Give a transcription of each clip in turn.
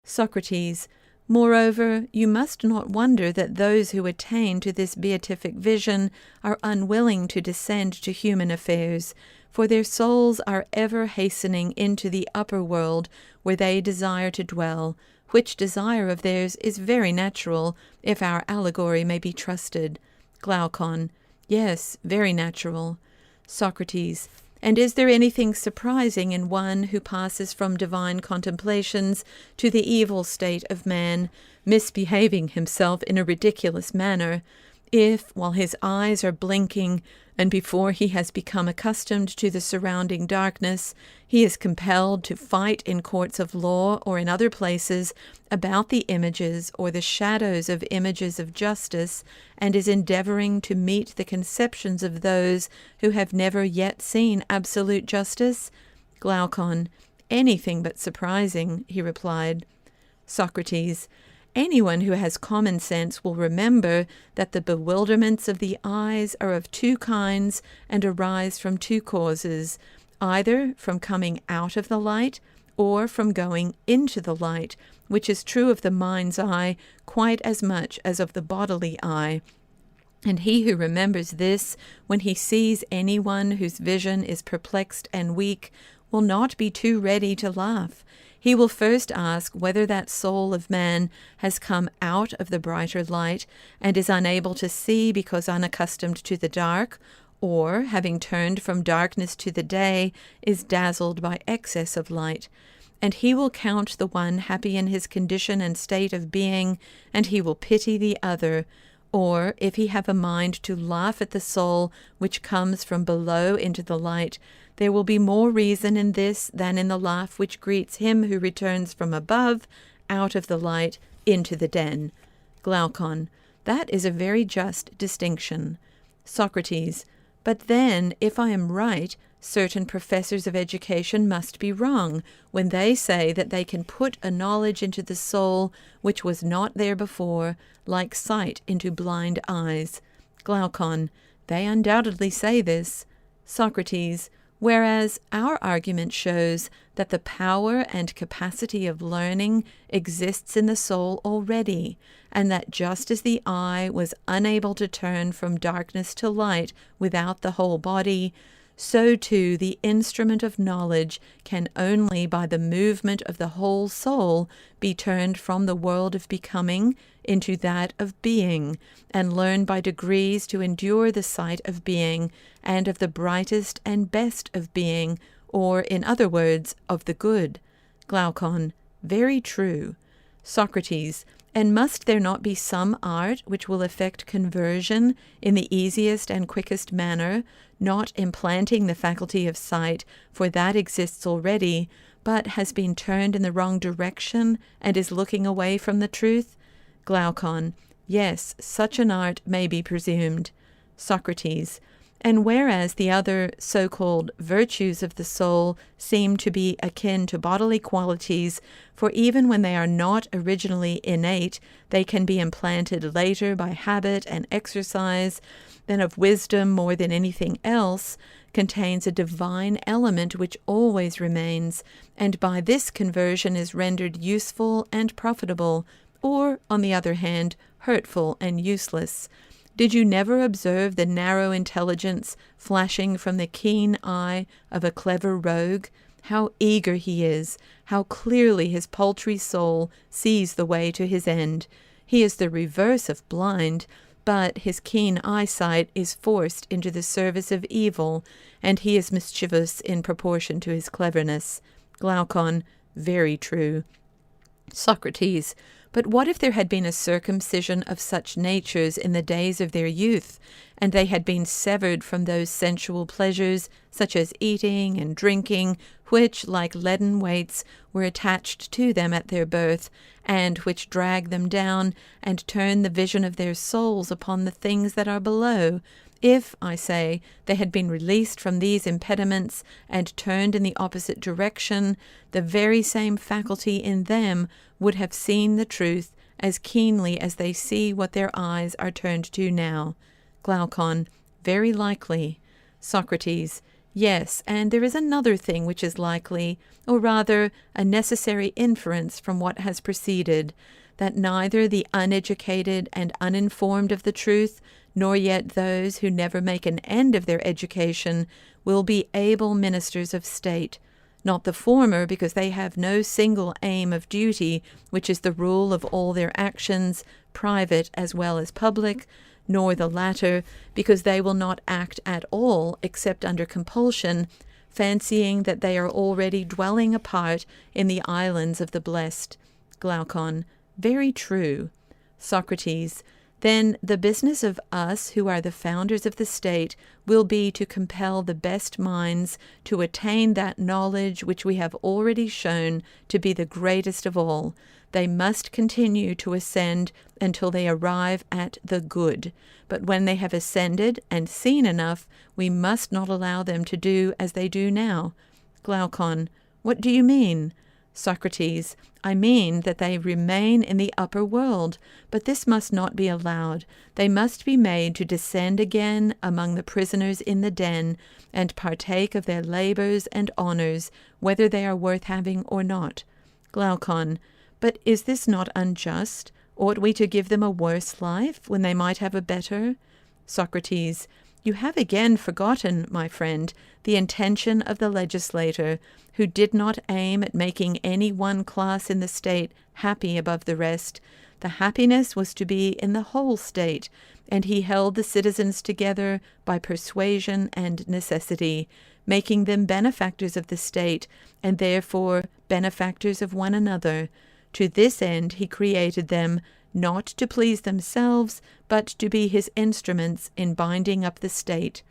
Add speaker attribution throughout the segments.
Speaker 1: Socrates, moreover, you must not wonder that those who attain to this beatific vision are unwilling to descend to human affairs, for their souls are ever hastening into the upper world where they desire to dwell, which desire of theirs is very natural, if our allegory may be trusted. Glaucon, yes, very natural. Socrates, and is there anything surprising in one who passes from divine contemplations to the evil state of man, misbehaving himself in a ridiculous manner, if, while his eyes are blinking, and before he has become accustomed to the surrounding darkness, he is compelled to fight in courts of law or in other places about the images or the shadows of images of justice, and is endeavoring to meet the conceptions of those who have never yet seen absolute justice? Glaucon, anything but surprising, he replied. Socrates, anyone who has common sense will remember that the bewilderments of the eyes are of two kinds and arise from two causes, either from coming out of the light or from going into the light, which is true of the mind's eye quite as much as of the bodily eye. And he who remembers this, when he sees anyone whose vision is perplexed and weak, will not be too ready to laugh. He will first ask whether that soul of man has come out of the brighter light and is unable to see because unaccustomed to the dark, or, having turned from darkness to the day, is dazzled by excess of light. And he will count the one happy in his condition and state of being, and he will pity the other. Or, if he have a mind to laugh at the soul which comes from below into the light, there will be more reason in this than in the laugh which greets him who returns from above, out of the light, into the den. Glaucon, that is a very just distinction. Socrates, but then, if I am right, certain professors of education must be wrong when they say that they can put a knowledge into the soul which was not there before, like sight into blind eyes. Glaucon, they undoubtedly say this. Socrates, whereas our argument shows that the power and capacity of learning exists in the soul already, and that just as the eye was unable to turn from darkness to light without the whole body, so too the instrument of knowledge can only by the movement of the whole soul be turned from the world of becoming into that of being, and learn by degrees to endure the sight of being, and of the brightest and best of being, or, in other words, of the good. Glaucon, very true. Socrates, and must there not be some art which will effect conversion in the easiest and quickest manner, not implanting the faculty of sight, for that exists already, but has been turned in the wrong direction and is looking away from the truth? Glaucon, yes, such an art may be presumed. Socrates, and whereas the other so-called virtues of the soul seem to be akin to bodily qualities, for even when they are not originally innate, they can be implanted later by habit and exercise, then of wisdom more than anything else, contains a divine element which always remains, and by this conversion is rendered useful and profitable, or, on the other hand, hurtful and useless. Did you never observe the narrow intelligence flashing from the keen eye of a clever rogue? How eager he is, how clearly his paltry soul sees the way to his end. He is the reverse of blind, but his keen eyesight is forced into the service of evil, and he is mischievous in proportion to his cleverness. Glaucon, very true. Socrates, but what if there had been a circumcision of such natures in the days of their youth, and they had been severed from those sensual pleasures, such as eating and drinking, which, like leaden weights, were attached to them at their birth, and which drag them down, and turn the vision of their souls upon the things that are below? If, I say, they had been released from these impediments and turned in the opposite direction, the very same faculty in them would have seen the truth as keenly as they see what their eyes are turned to now. Glaucon, very likely. Socrates, Yes, and there is another thing which is likely, or rather a necessary inference from what has preceded, that neither the uneducated and uninformed of the truth, nor yet those who never make an end of their education, will be able ministers of state. Not the former, because they have no single aim of duty, which is the rule of all their actions, private as well as public, nor the latter, because they will not act at all except under compulsion, fancying that they are already dwelling apart in the islands of the blessed. Glaucon. Very true. Socrates. Then the business of us who are the founders of the state will be to compel the best minds to attain that knowledge which we have already shown to be the greatest of all. They must continue to ascend until they arrive at the good. But when they have ascended and seen enough, we must not allow them to do as they do now. Glaucon. What do you mean? Socrates. I mean that they remain in the upper world, but this must not be allowed. They must be made to descend again among the prisoners in the den, and partake of their labors and honors, whether they are worth having or not. Glaucon. But is this not unjust? Ought we to give them a worse life when they might have a better? Socrates. You have again forgotten, my friend, the intention of the legislator, who did not aim at making any one class in the state happy above the rest. The happiness was to be in the whole state, and he held the citizens together by persuasion and necessity, making them benefactors of the state, and therefore benefactors of one another. To this end he created them, not to please themselves, but to be his instruments in binding up the state.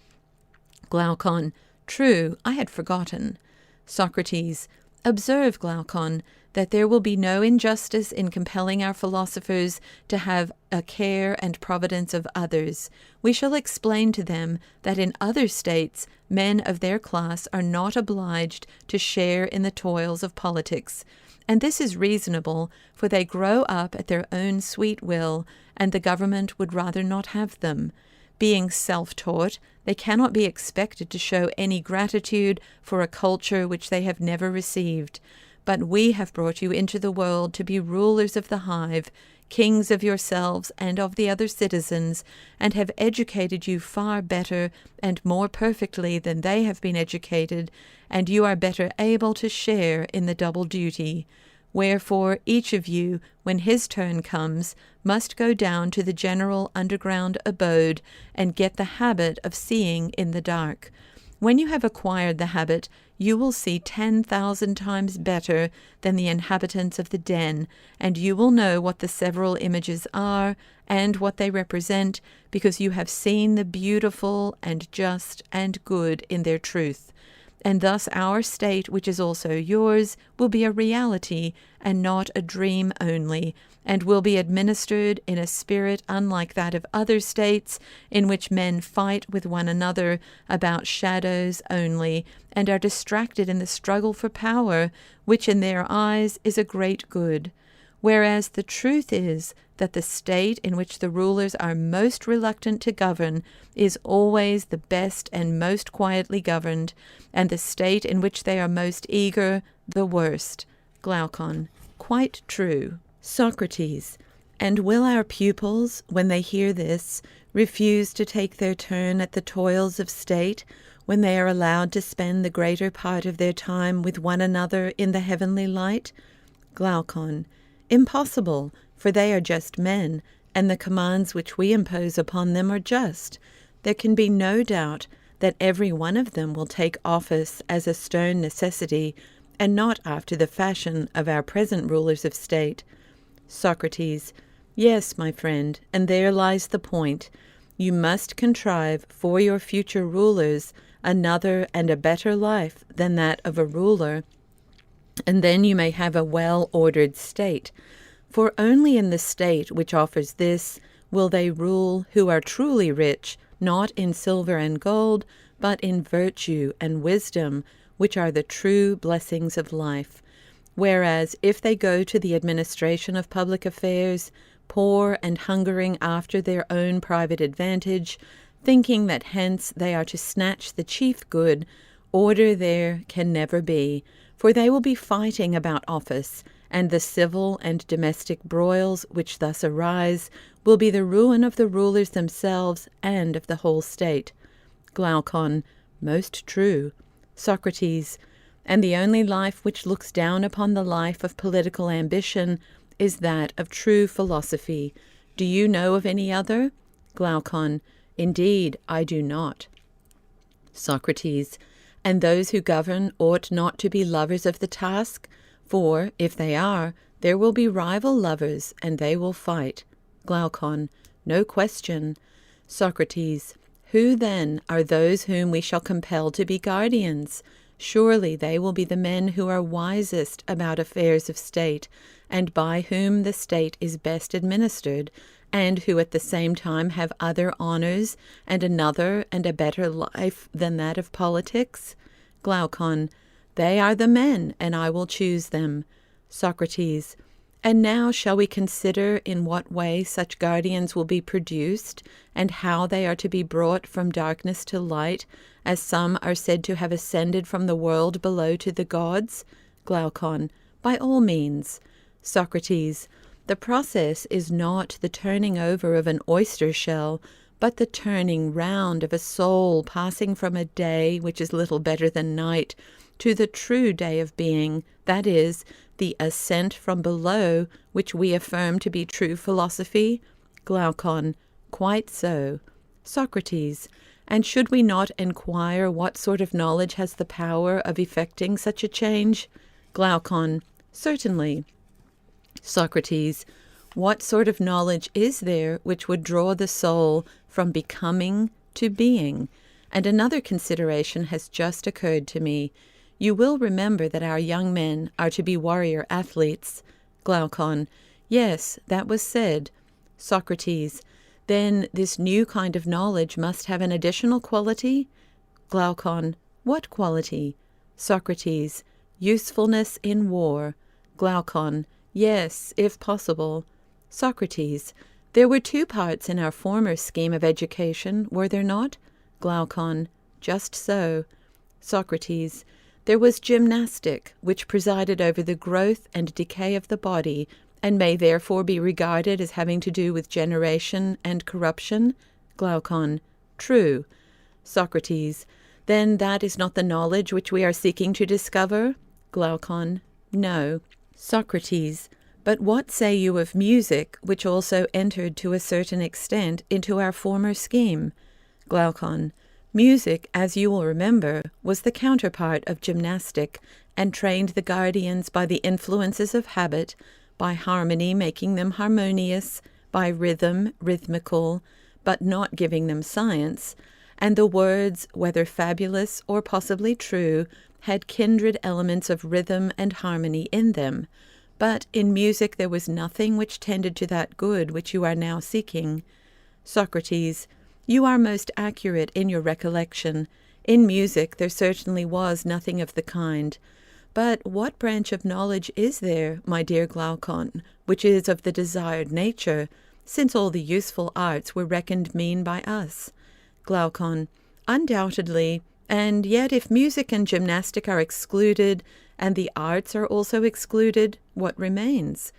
Speaker 1: Glaucon. True, I had forgotten. Socrates. Observe, Glaucon, that there will be no injustice in compelling our philosophers to have a care and providence of others. We shall explain to them that in other states men of their class are not obliged to share in the toils of politics. And this is reasonable, for they grow up at their own sweet will, and the government would rather not have them. Being self-taught, they cannot be expected to show any gratitude for a culture which they have never received. But we have brought you into the world to be rulers of the hive, kings of yourselves and of the other citizens, and have educated you far better and more perfectly than they have been educated, and you are better able to share in the double duty. Wherefore each of you, when his turn comes, must go down to the general underground abode and get the habit of seeing in the dark. When you have acquired the habit, you will see 10,000 times better than the inhabitants of the den, and you will know what the several images are and what they represent, because you have seen the beautiful and just and good in their truth. And thus our state, which is also yours, will be a reality and not a dream only, and will be administered in a spirit unlike that of other states, in which men fight with one another about shadows only, and are distracted in the struggle for power, which in their eyes is a great good. Whereas the truth is that the state in which the rulers are most reluctant to govern is always the best and most quietly governed, and the state in which they are most eager, the worst. Glaucon. Quite true. Socrates. And will our pupils, when they hear this, refuse to take their turn at the toils of state, when they are allowed to spend the greater part of their time with one another in the heavenly light? Glaucon. Impossible, for they are just men, and the commands which we impose upon them are just. There can be no doubt that every one of them will take office as a stern necessity, and not after the fashion of our present rulers of state. Socrates. Yes, my friend, and there lies the point. You must contrive for your future rulers another and a better life than that of a ruler, and then you may have a well-ordered state. For only in the state which offers this will they rule who are truly rich, not in silver and gold, but in virtue and wisdom, which are the true blessings of life. Whereas if they go to the administration of public affairs, poor and hungering after their own private advantage, thinking that hence they are to snatch the chief good, Order there can never be, for they will be fighting about office, and the civil and domestic broils which thus arise will be the ruin of the rulers themselves and of the whole state. Glaucon, most true. Socrates, and the only life which looks down upon the life of political ambition is that of true philosophy. Do you know of any other? Glaucon, indeed, I do not. Socrates, and those who govern ought not to be lovers of the task, for, if they are, there will be rival lovers, and they will fight. Glaucon, no question. Socrates, who then are those whom we shall compel to be guardians? Surely they will be the men who are wisest about affairs of state, and by whom the state is best administered, and who at the same time have other honors, and another and a better life than that of politics? Glaucon, they are the men, and I will choose them. Socrates, and now shall we consider in what way such guardians will be produced, and how they are to be brought from darkness to light, as some are said to have ascended from the world below to the gods? Glaucon, by all means. Socrates, the process is not the turning over of an oyster shell, but the turning round of a soul passing from a day which is little better than night to the true day of being, that is, the ascent from below, which we affirm to be true philosophy? Glaucon, quite so. Socrates, and should we not enquire what sort of knowledge has the power of effecting such a change? Glaucon, certainly. Socrates, what sort of knowledge is there which would draw the soul from becoming to being? And another consideration has just occurred to me. You will remember that our young men are to be warrior athletes. Glaucon, yes, that was said. Socrates, then this new kind of knowledge must have an additional quality? Glaucon, what quality? Socrates, usefulness in war. Glaucon, yes, if possible. Socrates, there were two parts in our former scheme of education, were there not? Glaucon, just so. Socrates, there was gymnastic, which presided over the growth and decay of the body, and may therefore be regarded as having to do with generation and corruption? Glaucon, true. Socrates, then that is not the knowledge which we are seeking to discover? Glaucon, no. Socrates, but what say you of music, which also entered to a certain extent into our former scheme? Glaucon, music, as you will remember, was the counterpart of gymnastic, and trained the guardians by the influences of habit, by harmony making them harmonious, by rhythm rhythmical, but not giving them science, and the words, whether fabulous or possibly true, had kindred elements of rhythm and harmony in them. But in music there was nothing which tended to that good which you are now seeking. Socrates, you are most accurate in your recollection. In music there certainly was nothing of the kind. But what branch of knowledge is there, my dear Glaucon, which is of the desired nature, since all the useful arts were reckoned mean by us? Glaucon, undoubtedly, and yet if music and gymnastic are excluded, and the arts are also excluded, what remains?